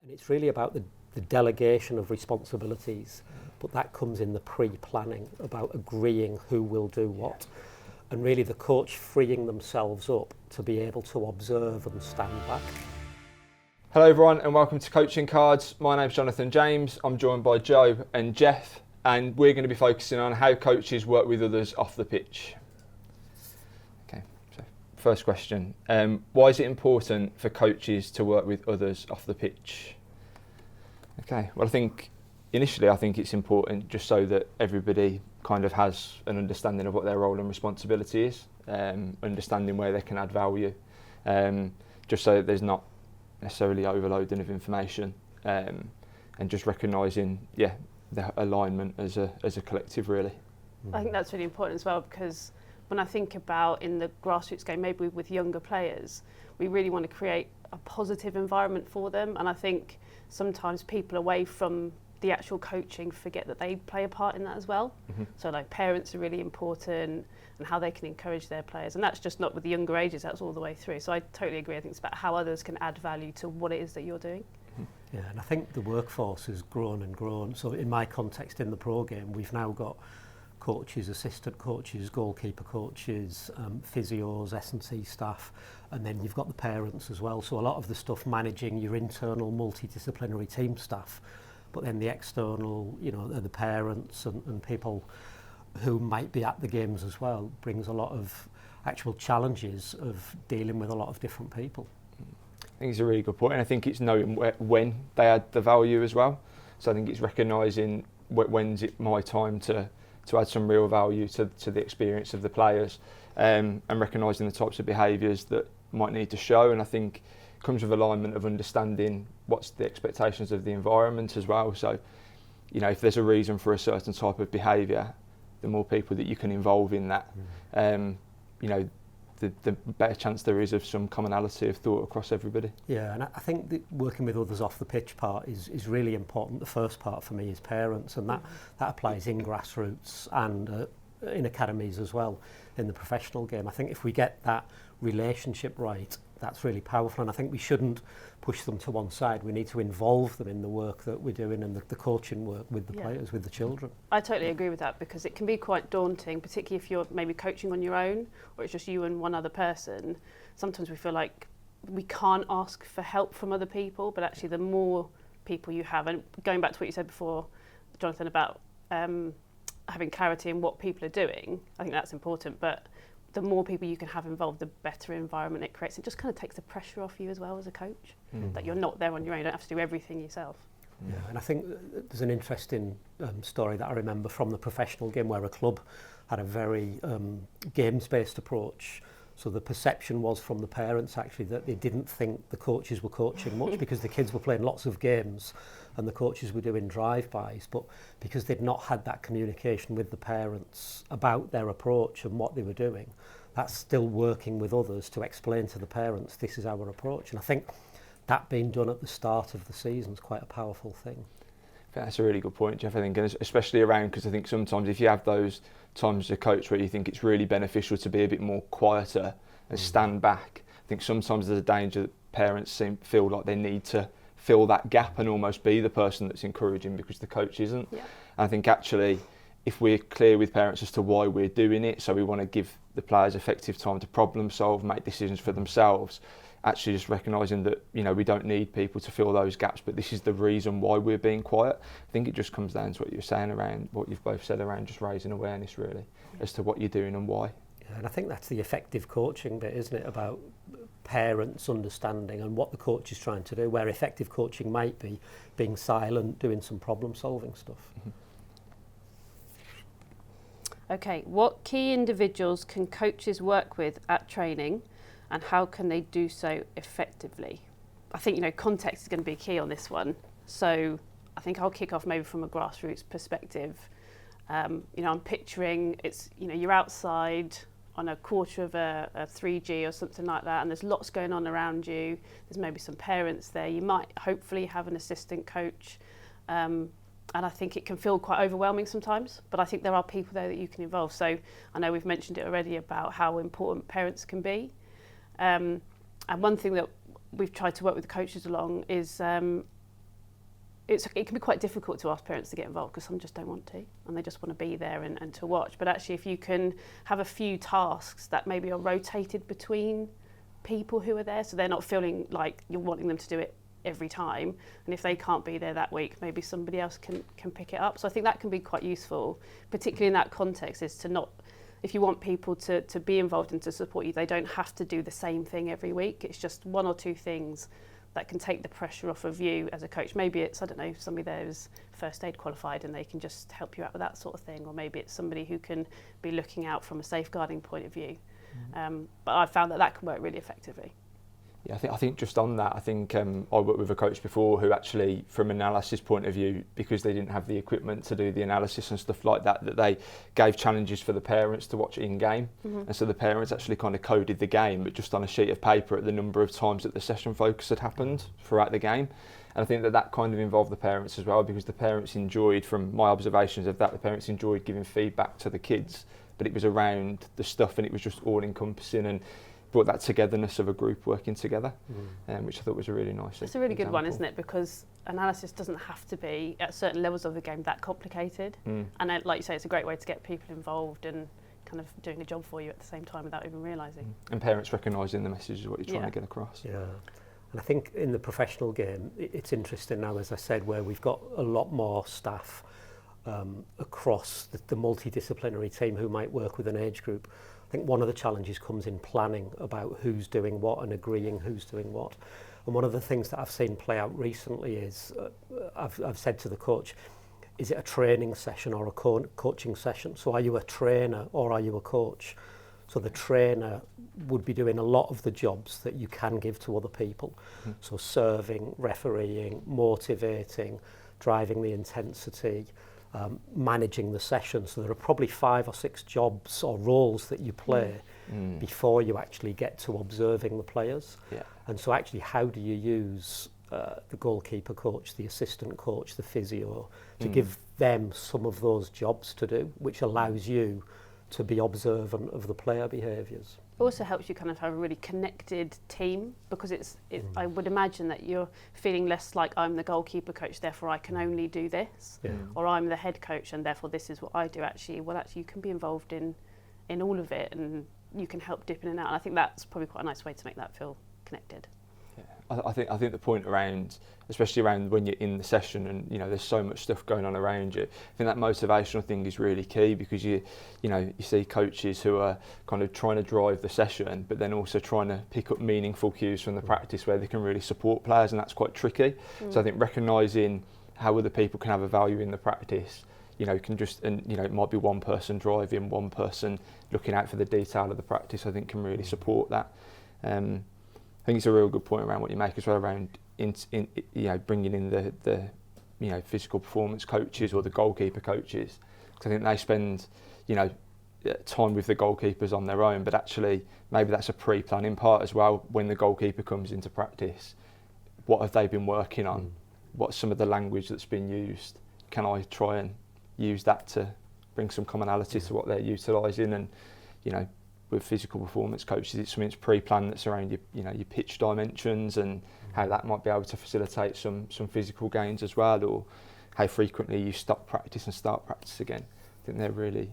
And it's really about the delegation of responsibilities, but that comes in the pre-planning about agreeing who will do what. And really the coach freeing themselves up to be able to observe and stand back. Hello everyone and welcome to Coaching Cards. My name's Jonathan James. I'm joined by Joe and Geoff, and we're going to be focusing on how coaches work with others off the pitch. Okay, so first question. Why is it important for coaches to work with others off the pitch? Okay, well I think it's important just so that everybody kind of has an understanding of what their role and responsibility is, understanding where they can add value, just so that there's not necessarily overloading of information, and just recognising the alignment as a collective really. I think that's really important as well, because when I think about in the grassroots game, maybe with younger players, we really want to create a positive environment for them, and I think sometimes people away from the actual coaching forget that they play a part in that as well. Mm-hmm. So like parents are really important and how they can encourage their players, and that's just not with the younger ages, that's all the way through. So I totally agree. I think it's about how others can add value to what it is that you're doing. Mm-hmm. Yeah, and I think the workforce has grown and grown. So in my context in the pro game, we've now got coaches, assistant coaches, goalkeeper coaches, physios, S&C staff, and then you've got the parents as well. So a lot of the stuff managing your internal multidisciplinary team staff, but then the external, the parents and people who might be at the games as well, brings a lot of actual challenges of dealing with a lot of different people. I think it's a really good point, and I think it's knowing when they add the value as well. So I think it's recognising when's it my time to add some real value to the experience of the players, and recognising the types of behaviours that might need to show. And I think it comes with alignment of understanding what's the expectations of the environment as well. So, if there's a reason for a certain type of behaviour, the more people that you can involve in that, the better chance there is of some commonality of thought across everybody. Yeah, and I think that working with others off the pitch part is really important. The first part for me is parents, and that applies in grassroots and in academies as well, in the professional game. I think if we get that relationship right, that's really powerful, and I think we shouldn't push them to one side. We need to involve them in the work that we're doing and the coaching work with the players, with the children. I totally agree with that, because it can be quite daunting, particularly if you're maybe coaching on your own or it's just you and one other person. Sometimes we feel like we can't ask for help from other people, but actually the more people you have, and going back to what you said before, Jonathan, about having clarity in what people are doing, I think that's important, but the more people you can have involved, the better environment it creates. It just kind of takes the pressure off you as well as a coach, that you're not there on your own, you don't have to do everything yourself. Yeah, and I think there's an interesting story that I remember from the professional game where a club had a very games-based approach. So the perception was from the parents actually that they didn't think the coaches were coaching much because the kids were playing lots of games and the coaches were doing drive-bys, but because they'd not had that communication with the parents about their approach and what they were doing, that's still working with others to explain to the parents this is our approach. And I think that being done at the start of the season is quite a powerful thing. That's a really good point, Geoff, I think, and especially around, because I think sometimes if you have those times as a coach where you think it's really beneficial to be a bit more quieter and stand back, I think sometimes there's a danger that parents feel like they need to fill that gap and almost be the person that's encouraging because the coach isn't. Yeah. And I think actually if we're clear with parents as to why we're doing it, so we want to give the players effective time to problem solve, make decisions for themselves, actually just recognising that we don't need people to fill those gaps, but this is the reason why we're being quiet. I think it just comes down to what you're saying around what you've both said around just raising awareness really as to what you're doing and why. Yeah, and I think that's the effective coaching bit, isn't it, about parents understanding and what the coach is trying to do, where effective coaching might be being silent, doing some problem solving stuff. Mm-hmm. Okay, what key individuals can coaches work with at training, and how can they do so effectively? I think, context is going to be key on this one. So I think I'll kick off maybe from a grassroots perspective. I'm picturing you're outside on a quarter of a 3G or something like that, and there's lots going on around you. There's maybe some parents there. You might hopefully have an assistant coach. And I think it can feel quite overwhelming sometimes, but I think there are people there that you can involve. So I know we've mentioned it already about how important parents can be. And one thing that we've tried to work with the coaches along is it can be quite difficult to ask parents to get involved because some just don't want to and they just want to be there and to watch. But actually, if you can have a few tasks that maybe are rotated between people who are there, so they're not feeling like you're wanting them to do it every time, and if they can't be there that week, maybe somebody else can pick it up. So I think that can be quite useful, particularly in that context, is to not, if you want people to be involved and to support you, they don't have to do the same thing every week. It's just one or two things that can take the pressure off of you as a coach. Maybe it's, I don't know, somebody there who's first aid qualified and they can just help you out with that sort of thing, or maybe it's somebody who can be looking out from a safeguarding point of view. But I've found that can work really effectively. Yeah, I think just on that, I think I worked with a coach before who actually, from an analysis point of view, because they didn't have the equipment to do the analysis and stuff like that, that they gave challenges for the parents to watch in game. And so the parents actually kind of coded the game, but just on a sheet of paper at the number of times that the session focus had happened throughout the game. And I think that kind of involved the parents as well, because the parents enjoyed, from my observations of that, the parents enjoyed giving feedback to the kids, but it was around the stuff and it was just all encompassing and brought that togetherness of a group working together, which I thought was a really nice. It's a really good one, isn't it? Because analysis doesn't have to be, at certain levels of the game, that complicated. And then, like you say, it's a great way to get people involved and kind of doing a job for you at the same time without even realising. And parents recognising the message of what you're trying to get across. Yeah. And I think in the professional game, it's interesting now, as I said, where we've got a lot more staff across the multidisciplinary team who might work with an age group. I think one of the challenges comes in planning about who's doing what and agreeing who's doing what. And one of the things that I've seen play out recently is, I've said to the coach, is it a training session or a coaching session? So are you a trainer or are you a coach? So the trainer would be doing a lot of the jobs that you can give to other people. So serving, refereeing, motivating, driving the intensity, managing the session. So there are probably 5 or 6 jobs or roles that you play before you actually get to observing the players. And so actually, how do you use the goalkeeper coach, the assistant coach, the physio, to give them some of those jobs to do, which allows you to be observant of the player behaviours. It also helps you kind of have a really connected team, because I would imagine that you're feeling less like I'm the goalkeeper coach, therefore I can only do this, or I'm the head coach and therefore this is what I do. Actually, you can be involved in all of it and you can help dip in and out. And I think that's probably quite a nice way to make that feel connected. I think the point around, especially around when you're in the session and there's so much stuff going on around you, I think that motivational thing is really key, because you see coaches who are kind of trying to drive the session but then also trying to pick up meaningful cues from the practice where they can really support players, and that's quite tricky. So I think recognising how other people can have a value in the practice, it might be one person driving, one person looking out for the detail of the practice, I think can really support that. I think it's a real good point around what you make as well, around bringing in the physical performance coaches or the goalkeeper coaches, because I think they spend time with the goalkeepers on their own, but actually maybe that's a pre-planning part as well. When the goalkeeper comes into practice, what have they been working on? What's some of the language that's been used? Can I try and use that to bring some commonality to what they're utilising? And with physical performance coaches, it's something that's pre-planned, that's around your pitch dimensions and how that might be able to facilitate some physical gains as well, or how frequently you stop practice and start practice again. I think they're really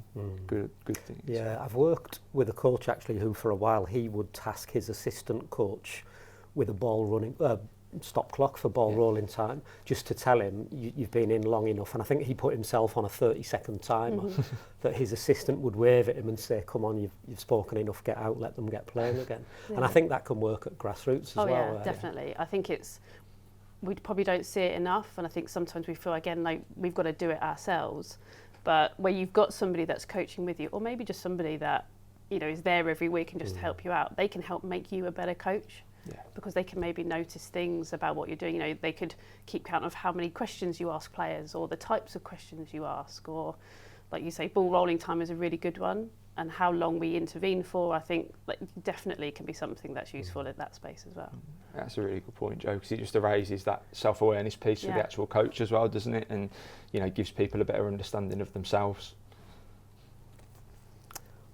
good things. Yeah, I've worked with a coach actually who for a while he would task his assistant coach with a ball running stop clock for ball rolling time, just to tell him you've been in long enough. And I think he put himself on a 30-second timer that his assistant would wave at him and say, come on, you've spoken enough, get out, let them get playing again. And I think that can work at grassroots as well. Yeah, definitely. I think we probably don't see it enough, and I think sometimes we feel again like we've got to do it ourselves. But where you've got somebody that's coaching with you, or maybe just somebody that is there every week and just help you out, they can help make you a better coach. Because they can maybe notice things about what you're doing. They could keep count of how many questions you ask players, or the types of questions you ask, or like you say, ball rolling time is a really good one, and how long we intervene for, I think definitely can be something that's useful in that space as well. That's a really good point, Joe, because it just raises that self-awareness piece for the actual coach as well, doesn't it? And gives people a better understanding of themselves.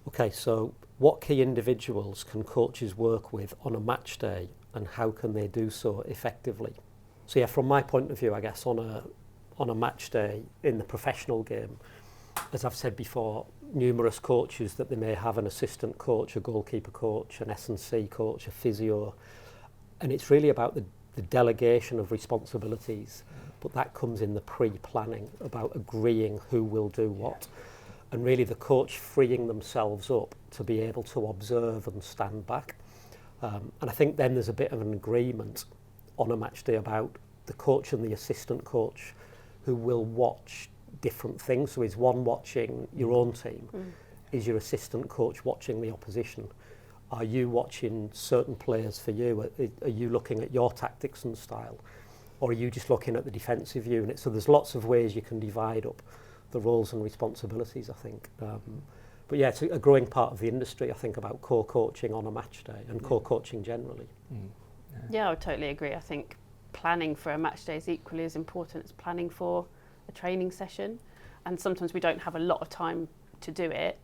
Okay, so what key individuals can coaches work with on a match day, and how can they do so effectively? So yeah, from my point of view, I guess on a match day in the professional game, as I've said before, numerous coaches that they may have, an assistant coach, a goalkeeper coach, an S&C coach, a physio, and it's really about the delegation of responsibilities, but that comes in the pre-planning, about agreeing who will do what, and really the coach freeing themselves up to be able to observe and stand back. And I think then there's a bit of an agreement on a match day about the coach and the assistant coach who will watch different things. So is one watching your own team? Is your assistant coach watching the opposition? Are you watching certain players for you? Are you looking at your tactics and style? Or are you just looking at the defensive unit? So there's lots of ways you can divide up the roles and responsibilities, I think. But yeah, it's a growing part of the industry, I think, about co-coaching on a match day and co-coaching generally. Yeah, I would totally agree. I think planning for a match day is equally as important as planning for a training session. And sometimes we don't have a lot of time to do it.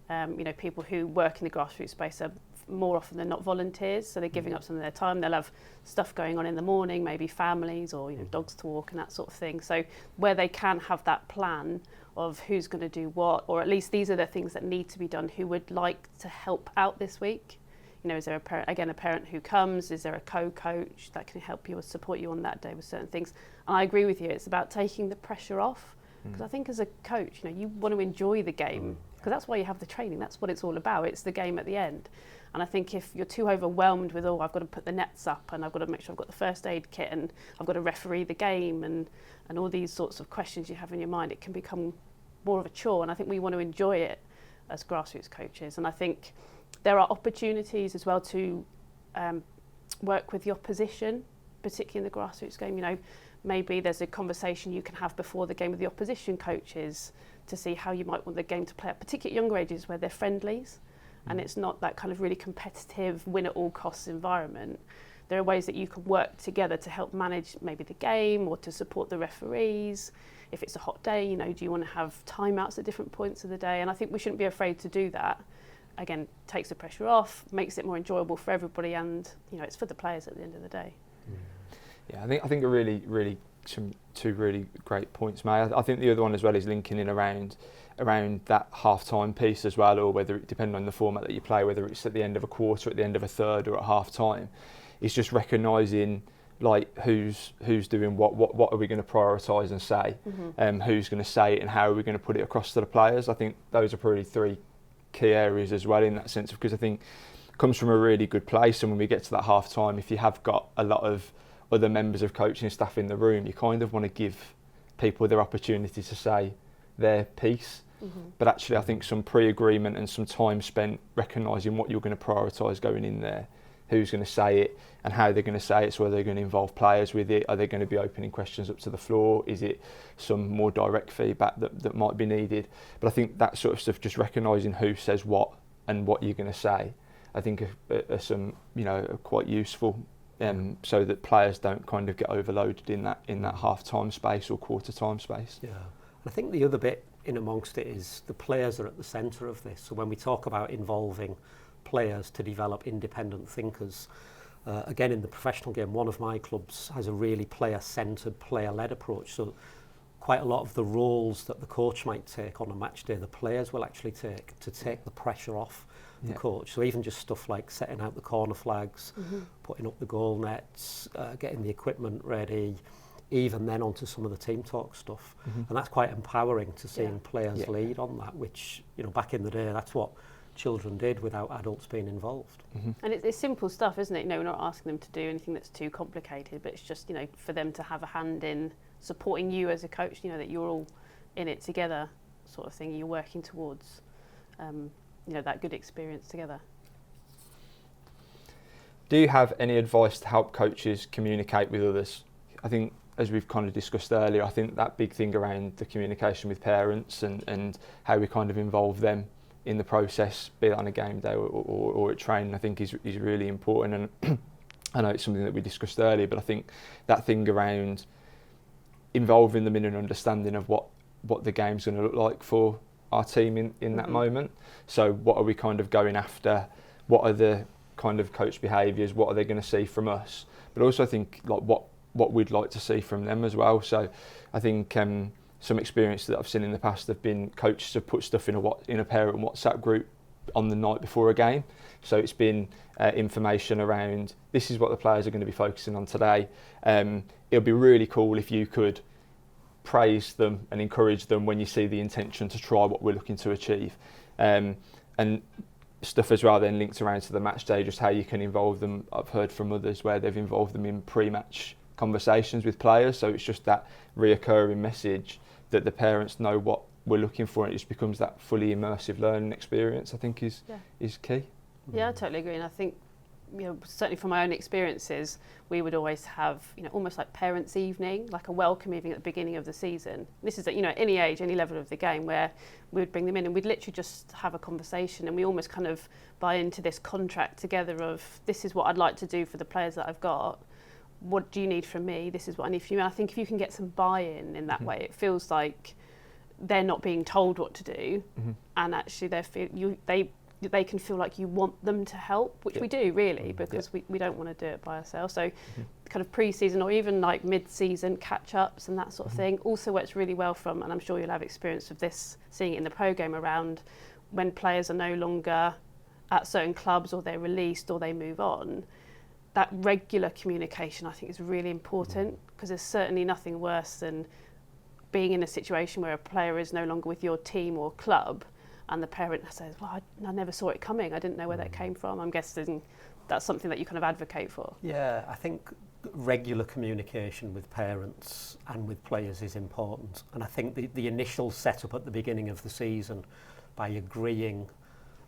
You know, people who work in the grassroots space are more often than not volunteers, so they're giving up some of their time. They'll have stuff going on in the morning, maybe families or, you know, dogs to walk and that sort of thing. So where they can have that plan of who's going to do what, or at least these are the things that need to be done, who would like to help out this week. You know, is there a parent who comes? Is there a co-coach that can help you or support you on that day with certain things? And I agree with you, it's about taking the pressure off, because I think as a coach, you know, you want to enjoy the game, because that's why you have the training, that's what it's all about, it's the game at the end. And I think if you're too overwhelmed with, oh, I've got to put the nets up and I've got to make sure I've got the first aid kit and I've got to referee the game and all these sorts of questions you have in your mind, it can become more of a chore. And I think we want to enjoy it as grassroots coaches. And I think there are opportunities as well to work with the opposition, particularly in the grassroots game. You know, maybe there's a conversation you can have before the game with the opposition coaches to see how you might want the game to play out, particularly at younger ages where they're friendlies and it's not that kind of really competitive win at all costs environment. There are ways that you can work together to help manage maybe the game or to support the referees. If it's a hot day, you know, do you want to have timeouts at different points of the day? And I think we shouldn't be afraid to do that. Again, takes the pressure off, makes it more enjoyable for everybody, and you know, it's for the players at the end of the day. Yeah, I think a really two really great points, mate. I think the other one as well is linking in around that half-time piece as well, or whether it depending on the format that you play, whether it's at the end of a quarter, at the end of a third, or at half-time. It's just recognising like who's doing what are we going to prioritise and say, who's going to say it, and how are we going to put it across to the players. I think those are probably three key areas as well in that sense, because I think it comes from a really good place, and when we get to that half time, if you have got a lot of other members of coaching staff in the room, you kind of want to give people their opportunity to say their piece. But actually I think some pre-agreement and some time spent recognising what you're going to prioritise going in there, who's going to say it and how they're going to say it. So are they going to involve players with it? Are they going to be opening questions up to the floor? Is it some more direct feedback that might be needed? But I think that sort of stuff, just recognising who says what and what you're going to say, I think are some, you know, are quite useful, so that players don't kind of get overloaded in that half-time space or quarter-time space. Yeah, I think the other bit in amongst it is the players are at the centre of this. So when we talk about involving players to develop independent thinkers, again in the professional game, one of my clubs has a really player-centred, player-led approach. So quite a lot of the roles that the coach might take on a match day, the players will actually take to take the pressure off the coach. So even just stuff like setting out the corner flags, putting up the goal nets, getting the equipment ready, even then onto some of the team talk stuff. And that's quite empowering to seeing players lead on that, which, you know, back in the day, that's what children did without adults being involved. And it's simple stuff, isn't it? You know, we're not asking them to do anything that's too complicated, but it's just, you know, for them to have a hand in supporting you as a coach, you know, that you're all in it together sort of thing. You're working towards, you know, that good experience together. Do you have any advice to help coaches communicate with others? I think, as we've kind of discussed earlier, I think that big thing around the communication with parents and how we kind of involve them in the process, be it on a game day or at training, I think is really important. And I know it's something that we discussed earlier, but I think that thing around involving them in an understanding of what the game's going to look like for our team in that moment. So what are we kind of going after? What are the kind of coach behaviours? What are they going to see from us? But also I think like what what we'd like to see from them as well. So I think some experience that I've seen in the past have been coaches have put stuff in a parent WhatsApp group on the night before a game. So it's been information around, this is what the players are going to be focusing on today. It'll be really cool if you could praise them and encourage them when you see the intention to try what we're looking to achieve. And stuff as well then linked around to the match day, just how you can involve them. I've heard from others where they've involved them in pre-match conversations with players, so it's just that reoccurring message that the parents know what we're looking for, and it just becomes that fully immersive learning experience, I think is key. Yeah, I totally agree. And I think, certainly from my own experiences, we would always have, almost like parents' evening, like a welcome evening at the beginning of the season. This is at, any age, any level of the game, where we would bring them in and we'd literally just have a conversation, and we almost kind of buy into this contract together of, this is what I'd like to do for the players that I've got. What do you need from me? This is what I need from you. And I think if you can get some buy-in in that way, it feels like they're not being told what to do, and actually they can feel like you want them to help, which we do really, because we don't want to do it by ourselves. So kind of pre-season or even like mid-season catch-ups and that sort of thing also works really well from, and I'm sure you'll have experience of this, seeing it in the pro game, around when players are no longer at certain clubs or they're released or they move on. That regular communication I think is really important, because there's certainly nothing worse than being in a situation where a player is no longer with your team or club and the parent says, well, I never saw it coming, I didn't know where that came from. I'm guessing that's something that you kind of advocate for. Yeah, I think regular communication with parents and with players is important. And I think the initial setup at the beginning of the season, by agreeing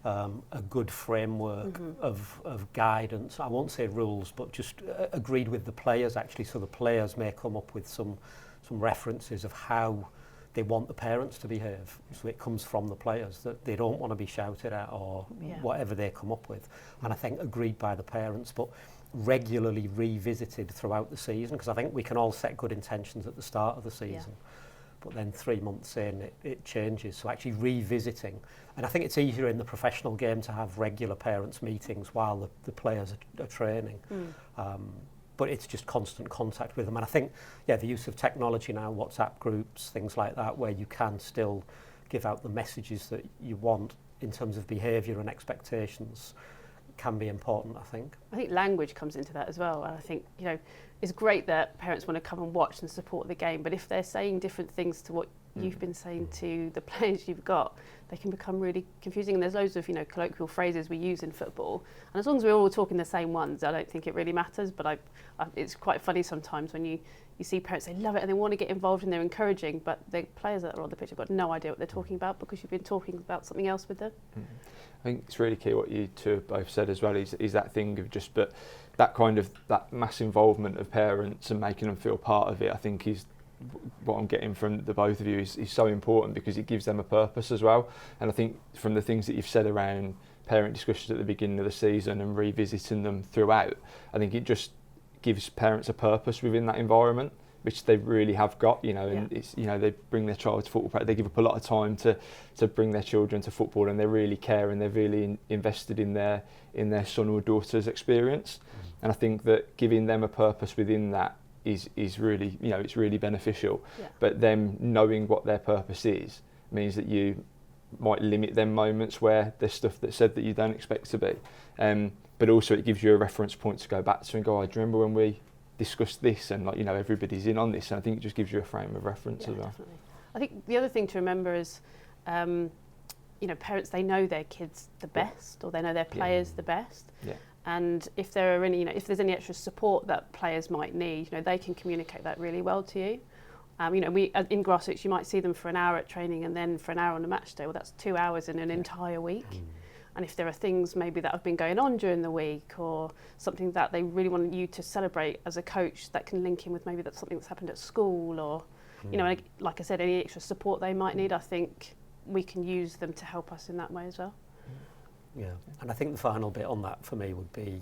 a good framework of guidance, I won't say rules, but just agreed with the players actually, so the players may come up with some references of how they want the parents to behave. So it comes from the players that they don't want to be shouted at or whatever they come up with. And I think agreed by the parents, but regularly revisited throughout the season, because I think we can all set good intentions at the start of the season. But then 3 months in, it changes. So actually revisiting. And I think it's easier in the professional game to have regular parents' meetings while the players are training. But it's just constant contact with them. And I think, the use of technology now, WhatsApp groups, things like that, where you can still give out the messages that you want in terms of behaviour and expectations, can be important, I think. I think language comes into that as well. And I think, it's great that parents want to come and watch and support the game, but if they're saying different things to what you've been saying to the players you've got, they can become really confusing. And there's loads of, colloquial phrases we use in football. And as long as we're all talking the same ones, I don't think it really matters. But it's quite funny sometimes when you see parents, they love it and they want to get involved and they're encouraging, but the players that are on the pitch have got no idea what they're talking about because you've been talking about something else with them. I think it's really key what you two have both said as well, is that thing of just, but that mass involvement of parents and making them feel part of it, I think is what I'm getting from the both of you is so important, because it gives them a purpose as well. And I think from the things that you've said around parent discussions at the beginning of the season and revisiting them throughout, I think it just gives parents a purpose within that environment, which they really have got, and it's, they bring their child to football practice, they give up a lot of time to bring their children to football, and they really care and they're really invested in their son or daughter's experience. And I think that giving them a purpose within that is really, it's really beneficial. But them knowing what their purpose is means that you might limit them moments where there's stuff that's said that you don't expect to be. But also it gives you a reference point to go back to and go, do you remember when we discussed this, and everybody's in on this, and I think it just gives you a frame of reference as well. Definitely. I think the other thing to remember is, parents, they know their kids the best, or they know their players the best. And if there are any, if there's any extra support that players might need, they can communicate that really well to you. We in grassroots, you might see them for an hour at training and then for an hour on a match day. Well, that's 2 hours in an entire week. And if there are things maybe that have been going on during the week, or something that they really want you to celebrate as a coach, that can link in with maybe that's something that's happened at school, or, like I said, any extra support they might need, I think we can use them to help us in that way as well. Yeah, and I think the final bit on that for me would be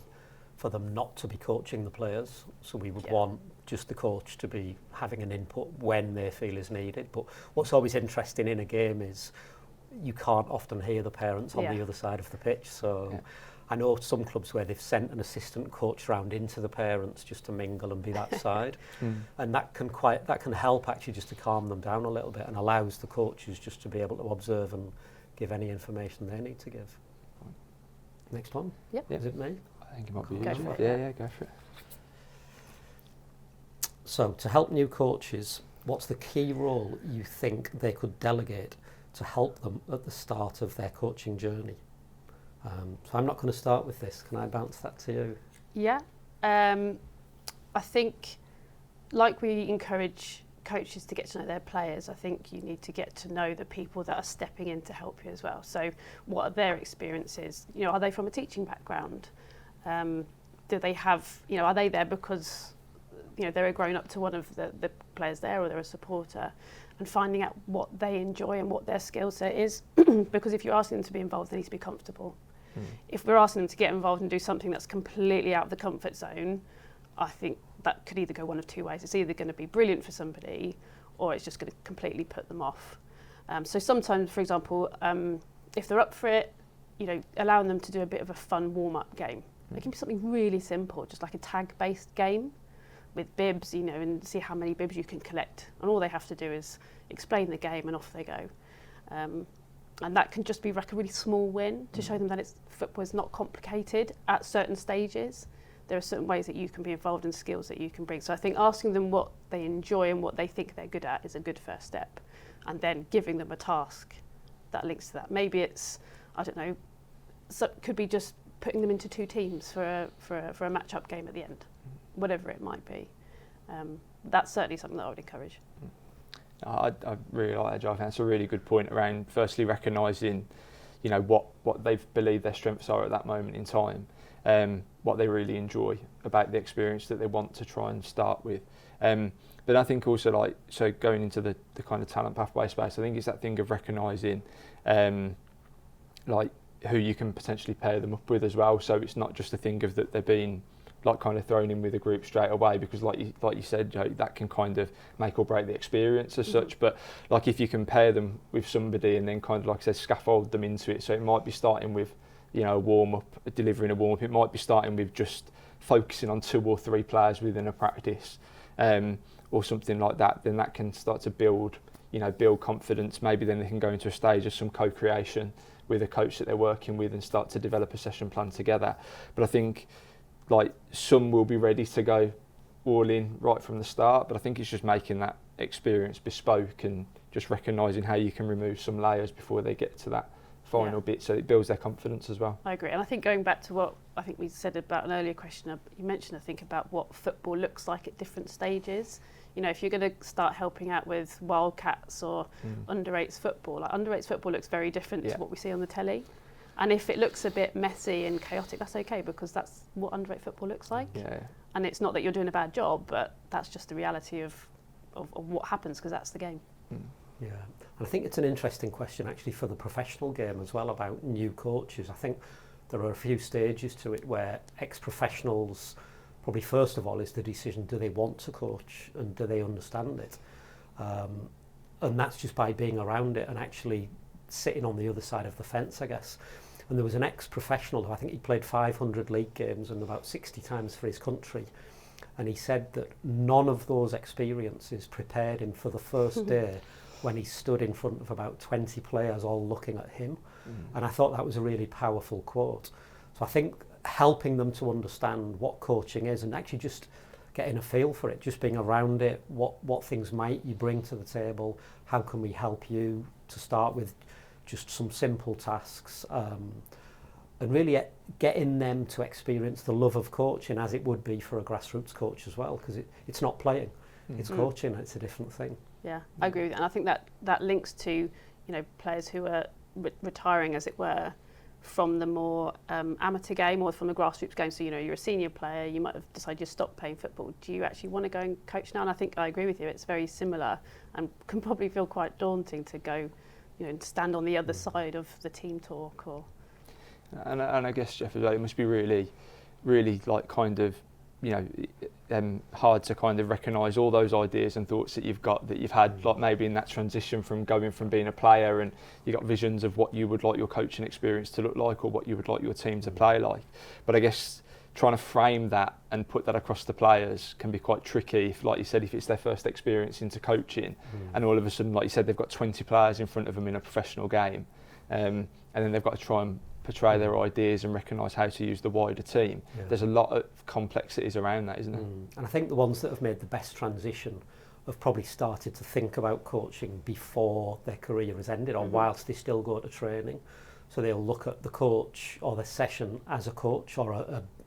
for them not to be coaching the players. So we would want just the coach to be having an input when they feel is needed. But what's always interesting in a game is you can't often hear the parents on the other side of the pitch. So I know some clubs where they've sent an assistant coach round into the parents just to mingle and be that side, and that can help actually just to calm them down a little bit and allows the coaches just to be able to observe and give any information they need to give. Next one. Yep. Is it me? I think it might be Go you. for it. Yeah, go for it. So to help new coaches, what's the key role you think they could delegate to help them at the start of their coaching journey? So I'm not going to start with this. Can I bounce that to you? Yeah. I think, like we encourage coaches to get to know their players, I think you need to get to know the people that are stepping in to help you as well. So what are their experiences? You know, are they from a teaching background? Do they have, you know, are they there because, you know, they're a grown up to one of the players there, or they're a supporter? And finding out what they enjoy and what their skill set is. Because if you're asking them to be involved, they need to be comfortable. If we're asking them to get involved and do something that's completely out of the comfort zone, I think that could either go one of two ways. It's either going to be brilliant for somebody, or it's just going to completely put them off. So sometimes, for example, if they're up for it, you know, allowing them to do a bit of a fun warm-up game. It can be something really simple, just like a tag-based game with bibs, you know, and see how many bibs you can collect. And all they have to do is explain the game and off they go. And that can just be like a really small win to show them that football is not complicated at certain stages. There are certain ways that you can be involved and skills that you can bring. So I think asking them what they enjoy and what they think they're good at is a good first step. And then giving them a task that links to that. Maybe it's, I don't know, so it could be just putting them into two teams for a match-up game at the end, whatever it might be. That's certainly something that I would encourage. I really like that, Geoff. That's a really good point around firstly recognising, you know, what they believe their strengths are at that moment in time, what they really enjoy about the experience that they want to try and start with. But I think also, like, so going into the kind of talent pathway space, I think it's that thing of recognising like who you can potentially pair them up with as well. So it's not just a thing of that they're being like kind of thrown in with a group straight away, because like you said, Joe, that can kind of make or break the experience as such. But like if you can pair them with somebody and then kind of, like I said, scaffold them into it. So it might be starting with, you know, a warm-up, delivering a warm-up. It might be starting with just focusing on 2 or 3 players within a practice, or something like that. Then that can start to build confidence. Maybe then they can go into a stage of some co-creation with a coach that they're working with and start to develop a session plan together. But I think, like, some will be ready to go all in right from the start, but I think it's just making that experience bespoke and just recognising how you can remove some layers before they get to that final bit, so it builds their confidence as well. I agree, and I think going back to what I think we said about an earlier question, you mentioned, I think, about what football looks like at different stages. You know, if you're going to start helping out with Wildcats or under-8s football, like under-8s football looks very different to what we see on the telly. And if it looks a bit messy and chaotic, that's okay, because that's what under-8 football looks like. Yeah. And it's not that you're doing a bad job, but that's just the reality of what happens, because that's the game. Yeah, and I think it's an interesting question actually for the professional game as well about new coaches. I think there are a few stages to it where ex-professionals, probably first of all is the decision, do they want to coach and do they understand it? And that's just by being around it and actually sitting on the other side of the fence, I guess. And there was an ex-professional who I think he played 500 league games and about 60 times for his country. And he said that none of those experiences prepared him for the first day when he stood in front of about 20 players all looking at him. And I thought that was a really powerful quote. So I think helping them to understand what coaching is and actually just getting a feel for it, just being around it, what things might you bring to the table, how can we help you to start with just some simple tasks, and really getting them to experience the love of coaching as it would be for a grassroots coach as well, because it's not playing, it's coaching, it's a different thing. Yeah, I agree with that. And I think that links to, you know, players who are retiring, as it were, from the more amateur game or from the grassroots game. So, you know, you're a senior player, you might have decided you stop playing football. Do you actually want to go and coach now? And I think I agree with you, it's very similar and can probably feel quite daunting to go, you know, and stand on the other side of the team talk. Or and I guess, Geoff, as well, it must be really, really like kind of, you know, hard to kind of recognise all those ideas and thoughts that you've had, like maybe in that transition from going from being a player, and you got visions of what you would like your coaching experience to look like or what you would like your team to play like. But I guess trying to frame that and put that across the players can be quite tricky, if, like you said, if it's their first experience into coaching and all of a sudden, like you said, they've got 20 players in front of them in a professional game, and then they've got to try and portray their ideas and recognise how to use the wider team. There's a lot of complexities around that, isn't there? And I think the ones that have made the best transition have probably started to think about coaching before their career has ended, or whilst they still go to training. So they'll look at the coach or the session as a coach, or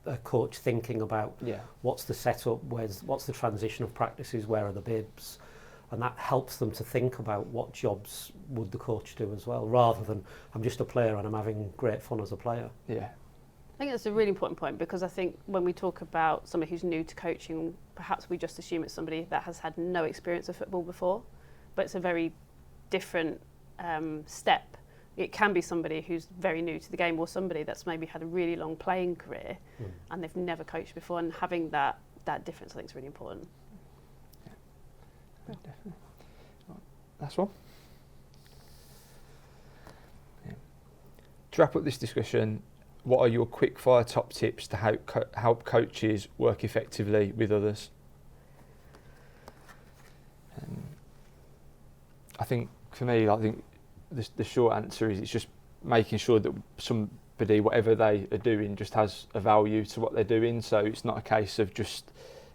a coach thinking about what's the setup, what's the transition of practices, where are the bibs, and that helps them to think about what jobs would the coach do as well, rather than I'm just a player and I'm having great fun as a player. I think that's a really important point, because I think when we talk about somebody who's new to coaching, perhaps we just assume it's somebody that has had no experience of football before, but it's a very different step. It can be somebody who's very new to the game, or somebody that's maybe had a really long playing career and they've never coached before, and having that difference I think is really important. Definitely. Last one. To wrap up this discussion, what are your quick-fire top tips to help coaches work effectively with others? I think for me, the short answer is it's just making sure that somebody, whatever they are doing, just has a value to what they're doing. So it's not a case of just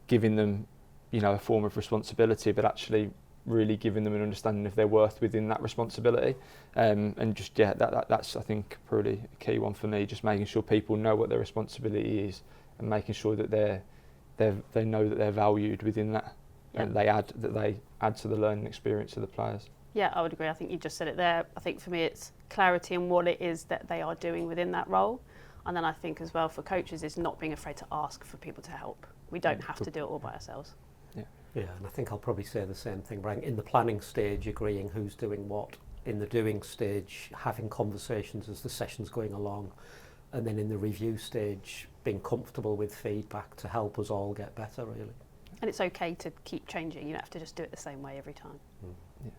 giving them, a form of responsibility, but actually really giving them an understanding of their worth within that responsibility. And just that's I think probably a key one for me. Just making sure people know what their responsibility is, and making sure that they know that they're valued within that, and they add to the learning experience of the players. Yeah, I would agree. I think you just said it there. I think for me it's clarity in what it is that they are doing within that role. And then I think as well for coaches is not being afraid to ask for people to help. We don't have to do it all by ourselves. Yeah, and I think I'll probably say the same thing, Brian. In the planning stage, agreeing who's doing what. In the doing stage, having conversations as the session's going along. And then in the review stage, being comfortable with feedback to help us all get better, really. And it's okay to keep changing. You don't have to just do it the same way every time. Yeah.